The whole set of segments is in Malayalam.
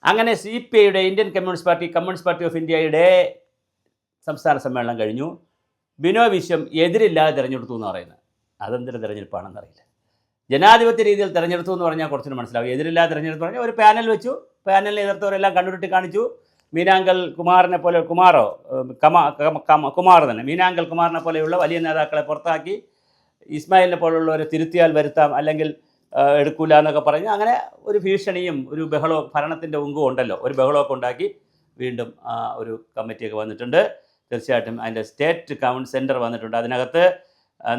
അങ്ങനെ CPIയുടെ ഇന്ത്യൻ കമ്മ്യൂണിസ്റ്റ് പാർട്ടി ഓഫ് ഇന്ത്യയുടെ സംസ്ഥാന സമ്മേളനം കഴിഞ്ഞു. ബിനോയ് വിശ്വം എതിരില്ലാതെ തിരഞ്ഞെടുത്തു എന്ന് പറയുന്നത് അതെന്തൊരു തിരഞ്ഞെടുപ്പാണെന്നറിയില്ല. ജനാധിപത്യ രീതിയിൽ തിരഞ്ഞെടുത്തു എന്ന് പറഞ്ഞാൽ കുറച്ചുകൂടി മനസ്സിലാവും. എതിരില്ലാതെ തിരഞ്ഞെടുപ്പ് പറഞ്ഞാൽ ഒരു പാനൽ വെച്ചു, പാനലിനെ എതിർത്തവരെല്ലാം കണ്ണുരുട്ടി കാണിച്ചു. മീനാങ്കൽ കുമാറിനെ പോലെ, കുമാർ തന്നെ, മീനാങ്കൽ കുമാറിനെ പോലെയുള്ള വലിയ നേതാക്കളെ പുറത്താക്കി, ഇസ്മായിലിനെ പോലുള്ളവരെ തിരുത്തിയാൽ വരുത്താം, അല്ലെങ്കിൽ എടുക്കൂല എന്നൊക്കെ പറഞ്ഞ് അങ്ങനെ ഒരു ഭീഷണിയും ഒരു ബഹളവും ഭരണത്തിൻ്റെ ഉങ്കും ഉണ്ടല്ലോ, ഒരു ബഹളമൊക്കെ ഉണ്ടാക്കി വീണ്ടും ഒരു കമ്മിറ്റിയൊക്കെ വന്നിട്ടുണ്ട്. തീർച്ചയായിട്ടും അതിൻ്റെ സ്റ്റേറ്റ് സെൻറ്റർ വന്നിട്ടുണ്ട്. അതിനകത്ത്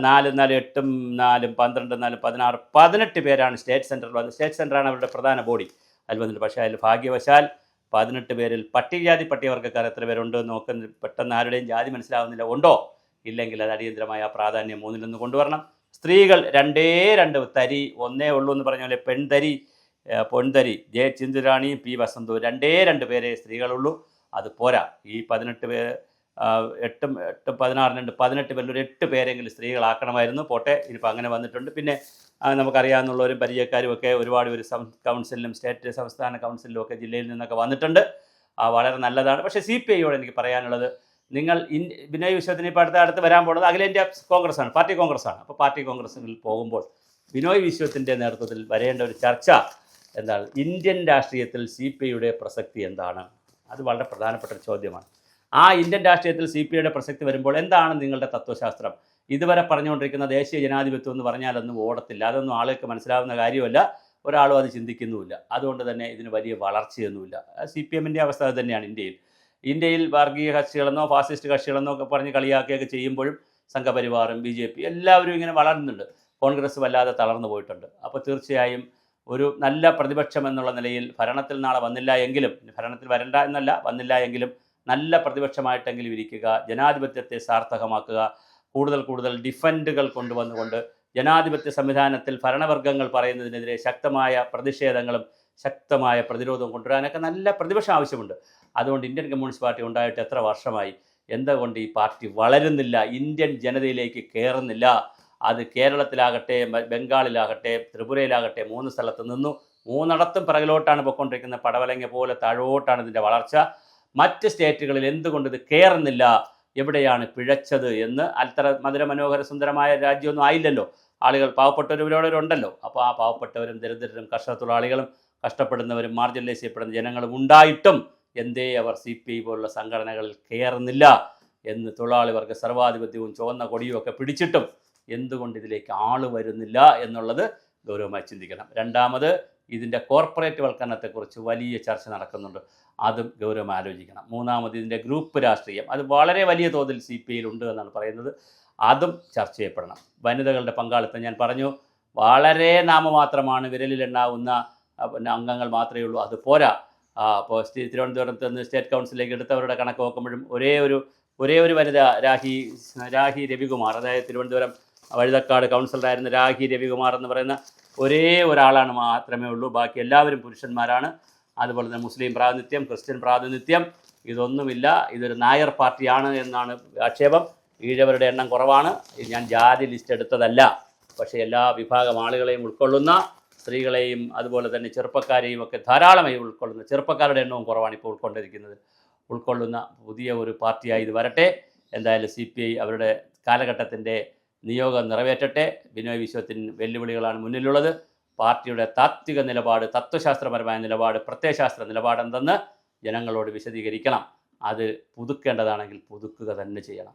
4, 4, 8, 4, 12, 4, 16, 18 പേരാണ് സ്റ്റേറ്റ് സെൻറ്ററിൽ വന്നത്. സ്റ്റേറ്റ് സെൻറ്ററാണ് അവരുടെ പ്രധാന ബോഡി. അതിൽ വന്നിട്ട് പക്ഷേ അതിൽ ഭാഗ്യവശാൽ 18 പേരിൽ പട്ടികജാതി പട്ടികവർഗ്ഗക്കാർ എത്ര പേരുണ്ട് നോക്കുന്ന പെട്ടെന്ന് ആരുടെയും ജാതി മനസ്സിലാവുന്നില്ല. ഉണ്ടോ ഇല്ലെങ്കിൽ അത് അടിയന്തരമായ പ്രാധാന്യം 3-1 കൊണ്ടുവരണം. സ്ത്രീകൾ 2 തരി, ഒന്നേ ഉള്ളൂ എന്ന് പറഞ്ഞ പോലെ പൊൻതരി ജെ ചിന്തുരാണിയും P വസന്തു 2 പേരെ സ്ത്രീകളുള്ളൂ. അത് പോരാ. ഈ 18 പേര് 8, 16, 18 പേരിൽ ഒരു 8 പേരെങ്കിലും സ്ത്രീകളാക്കണമായിരുന്നു. പോട്ടെ, ഇനിയിപ്പോൾ അങ്ങനെ വന്നിട്ടുണ്ട്. പിന്നെ നമുക്കറിയാവുന്നവരും പരിചയക്കാരും ഒക്കെ ഒരുപാട് പേര് കൗൺസിലിലും സ്റ്റേറ്റ് സംസ്ഥാന കൗൺസിലിലും ഒക്കെ ജില്ലയിൽ നിന്നൊക്കെ വന്നിട്ടുണ്ട്. വളരെ നല്ലതാണ്. പക്ഷേ CPIയോട് എനിക്ക് പറയാനുള്ളത്, നിങ്ങൾ ബിനോയ് വിശ്വത്തിന് ഇപ്പോൾ അടുത്ത് വരാൻ പോകുന്നത് അഖിലേന്ത്യാ കോൺഗ്രസ്സാണ്, പാർട്ടി കോൺഗ്രസ്സാണ്. അപ്പോൾ പാർട്ടി കോൺഗ്രസ്സിൽ പോകുമ്പോൾ ബിനോയ് വിശ്വത്തിൻ്റെ നേതൃത്വത്തിൽ വരേണ്ട ഒരു ചർച്ച എന്താണ്, ഇന്ത്യൻ രാഷ്ട്രീയത്തിൽ CPIയുടെ പ്രസക്തി എന്താണ്? അത് വളരെ പ്രധാനപ്പെട്ട ഒരു ചോദ്യമാണ്. ആ ഇന്ത്യൻ രാഷ്ട്രീയത്തിൽ CPIയുടെ പ്രസക്തി വരുമ്പോൾ എന്താണ് നിങ്ങളുടെ തത്വശാസ്ത്രം? ഇതുവരെ പറഞ്ഞുകൊണ്ടിരിക്കുന്ന ദേശീയ ജനാധിപത്യം എന്ന് പറഞ്ഞാലൊന്നും ഓടത്തില്ല. അതൊന്നും ആളുകൾക്ക് മനസ്സിലാവുന്ന കാര്യമല്ല, ഒരാളും അത് ചിന്തിക്കുന്നുമില്ല. അതുകൊണ്ട് തന്നെ ഇതിന് വലിയ വളർച്ചയൊന്നുമില്ല. CPMൻ്റെ അവസ്ഥ അത് തന്നെയാണ്. ഇന്ത്യയിൽ വർഗീയ കക്ഷികളെന്നോ ഫാസിസ്റ്റ് കക്ഷികളെന്നോ ഒക്കെ പറഞ്ഞ് കളിയാക്കുകയൊക്കെ ചെയ്യുമ്പോഴും സംഘപരിവാറും BJP എല്ലാവരും ഇങ്ങനെ വളർന്നുണ്ട്. കോൺഗ്രസ് വല്ലാതെ തളർന്നു പോയിട്ടുണ്ട്. അപ്പോൾ തീർച്ചയായും ഒരു നല്ല പ്രതിപക്ഷം എന്നുള്ള നിലയിൽ ഭരണത്തിൽ നാളെ വന്നില്ല എങ്കിലും, ഭരണത്തിൽ വരണ്ട എന്നല്ല, വന്നില്ല എങ്കിലും നല്ല പ്രതിപക്ഷമായിട്ടെങ്കിലും ഇരിക്കുക, ജനാധിപത്യത്തെ സാർത്ഥകമാക്കുക, കൂടുതൽ ഡിഫൻഡുകൾ കൊണ്ടുവന്നുകൊണ്ട് ജനാധിപത്യ സംവിധാനത്തിൽ ഭരണവർഗ്ഗങ്ങൾ പറയുന്നതിനെതിരെ ശക്തമായ പ്രതിഷേധങ്ങളും ശക്തമായ പ്രതിരോധവും കൊണ്ടുവരാനൊക്കെ നല്ല പ്രതിപക്ഷം ആവശ്യമുണ്ട്. അതുകൊണ്ട് ഇന്ത്യൻ കമ്മ്യൂണിസ്റ്റ് പാർട്ടി ഉണ്ടായിട്ട് എത്ര വർഷമായി? എന്തുകൊണ്ട് ഈ പാർട്ടി വളരുന്നില്ല, ഇന്ത്യൻ ജനതയിലേക്ക് കയറുന്നില്ല? അത് കേരളത്തിലാകട്ടെ, ബംഗാളിലാകട്ടെ, ത്രിപുരയിലാകട്ടെ 3 സ്ഥലത്ത് നിന്നു. 3ഇടത്തും പിറകിലോട്ടാണ് പോയിക്കൊണ്ടിരിക്കുന്നത്. പടവലങ്ങ പോലെ താഴോട്ടാണ് ഇതിൻ്റെ വളർച്ച. മറ്റ് സ്റ്റേറ്റുകളിൽ എന്തുകൊണ്ട് ഇത് കയറുന്നില്ല, എവിടെയാണ് പിഴച്ചത് എന്ന്? അത്ര മധുരമനോഹര സുന്ദരമായ രാജ്യമൊന്നും ആയില്ലല്ലോ. ആളുകൾ പാവപ്പെട്ടവരുണ്ടല്ലോ. അപ്പോൾ ആ പാവപ്പെട്ടവരും ദരിദ്രരും കർഷകത്തൊഴിലാളികളും കഷ്ടപ്പെടുന്നവരും മാർജിനലൈസ് ചെയ്യപ്പെടുന്ന ജനങ്ങളും ഉണ്ടായിട്ടും എന്തേ അവർ CPI പോലുള്ള സംഘടനകളിൽ കയറുന്നില്ല എന്ന്, തൊഴിലാളി വർഗ്ഗ സർവാധിപത്യവും ചുവന്ന കൊടിയും ഒക്കെ പിടിച്ചിട്ടും എന്തുകൊണ്ട് ഇതിലേക്ക് ആള് വരുന്നില്ല എന്നുള്ളത് ഗൗരവമായി ചിന്തിക്കണം. രണ്ടാമത്, ഇതിൻ്റെ കോർപ്പറേറ്റ് വൽക്കരണത്തെക്കുറിച്ച് വലിയ ചർച്ച നടക്കുന്നുണ്ട്. അതും ഗൗരവമായി ആലോചിക്കണം. മൂന്നാമത്, ഇതിൻ്റെ ഗ്രൂപ്പ് രാഷ്ട്രീയം, അത് വളരെ വലിയ തോതിൽ CPIയിൽ ഉണ്ട് എന്നാണ് പറയുന്നത്. അതും ചർച്ച ചെയ്യപ്പെടണം. വനിതകളുടെ പങ്കാളിത്തം ഞാൻ പറഞ്ഞു, വളരെ നാമമാത്രമാണ്, വിരലിലെണ്ണാവുന്ന അംഗങ്ങൾ മാത്രമേ ഉള്ളൂ. അത് പോരാ. അപ്പോൾ തിരുവനന്തപുരത്ത് നിന്ന് സ്റ്റേറ്റ് കൗൺസിലേക്ക് എടുത്തവരുടെ കണക്ക് നോക്കുമ്പോഴും ഒരേ ഒരു വനിത രാഹി രവികുമാർ, അതായത് തിരുവനന്തപുരം വഴുതക്കാട് കൗൺസിലറായിരുന്ന രാഹി രവികുമാർ എന്ന് പറയുന്ന ഒരേ ഒരാളാണ് മാത്രമേ ഉള്ളൂ. ബാക്കി എല്ലാവരും പുരുഷന്മാരാണ്. അതുപോലെ തന്നെ മുസ്ലിം പ്രാതിനിധ്യം, ക്രിസ്ത്യൻ പ്രാതിനിധ്യം ഇതൊന്നുമില്ല. ഇതൊരു നായർ പാർട്ടിയാണ് എന്നാണ് ആക്ഷേപം. ഈഴവരുടെ എണ്ണം കുറവാണ്. ഞാൻ ജാതി ലിസ്റ്റ് എടുത്തതല്ല, പക്ഷേ എല്ലാ വിഭാഗം ആളുകളെയും ഉൾക്കൊള്ളുന്ന, സ്ത്രീകളെയും അതുപോലെ തന്നെ ചെറുപ്പക്കാരെയും ഒക്കെ ധാരാളമായി ഉൾക്കൊള്ളുന്ന, ചെറുപ്പക്കാരുടെ എണ്ണവും കുറവാണ് ഇപ്പോൾ ഉൾക്കൊള്ളുന്ന പുതിയ ഒരു പാർട്ടിയായി ഇത് വരട്ടെ. എന്തായാലും CPI അവരുടെ കാലഘട്ടത്തിൻ്റെ നിയോഗം നിറവേറ്റട്ടെ. ബിനോയ് വിശ്വത്തിന് വെല്ലുവിളികളാണ് മുന്നിലുള്ളത്. പാർട്ടിയുടെ താത്വിക നിലപാട്, തത്വശാസ്ത്രപരമായ നിലപാട്, പ്രത്യയശാസ്ത്ര നിലപാട് എന്തെന്ന് ജനങ്ങളോട് വിശദീകരിക്കണം. അത് പുതുക്കേണ്ടതാണെങ്കിൽ പുതുക്കുക തന്നെ ചെയ്യണം.